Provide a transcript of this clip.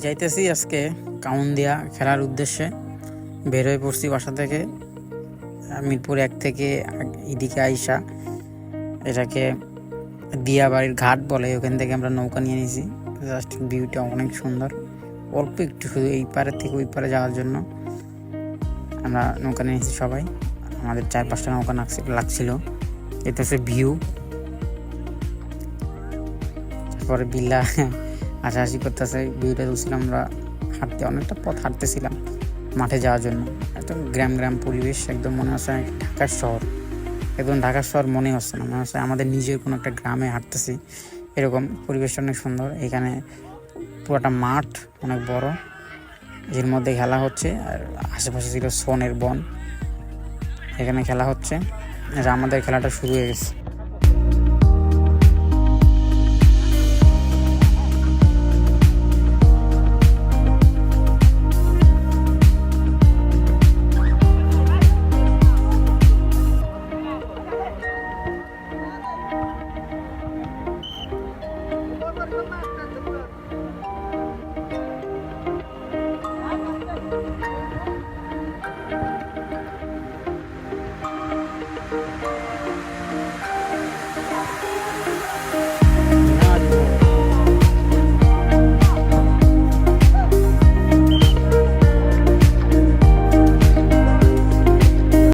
যাইতেছি আজকে কাউন্দিয়া খেলার উদ্দেশ্যে। বের হয়ে পড়ছি বাসা থেকে, মিরপুর 1 থেকে এদিকে আইসা এটাকে দিয়াবাড়ির ঘাট বলে, ওখান থেকে আমরা নৌকা নিয়ে নিয়েছি। জাস্ট ভিউটা অনেক সুন্দর, অল্প একটু শুধু এই পারের থেকে ওই পারে যাওয়ার জন্য আমরা নৌকা নিয়ে নিয়েছি সবাই। আমাদের 4-5টা নৌকা লাগছিল। এটা হচ্ছে ভিউ। তারপরে বিল্লা হাসাহাসি করতেছে, ভিউটা তুলছিলাম। আমরা অনেকটা পথ হাঁটতেছিলাম মাঠে যাওয়ার জন্য। একদম গ্রাম পরিবেশ, একদম মনে হচ্ছে ঢাকার শহর। একদম ঢাকার শহর মনে হচ্ছে না, মনে হচ্ছে আমাদের নিজের কোনো একটা গ্রামে হাঁটতেছি। এরকম পরিবেশটা অনেক সুন্দর। এখানে পুরোটা মাঠ অনেক বড়, এর মধ্যে খেলা হচ্ছে। আর আশেপাশে ছিল সোনের বন, এখানে খেলা হচ্ছে। আমাদের খেলাটা শুরু হয়ে গেছে।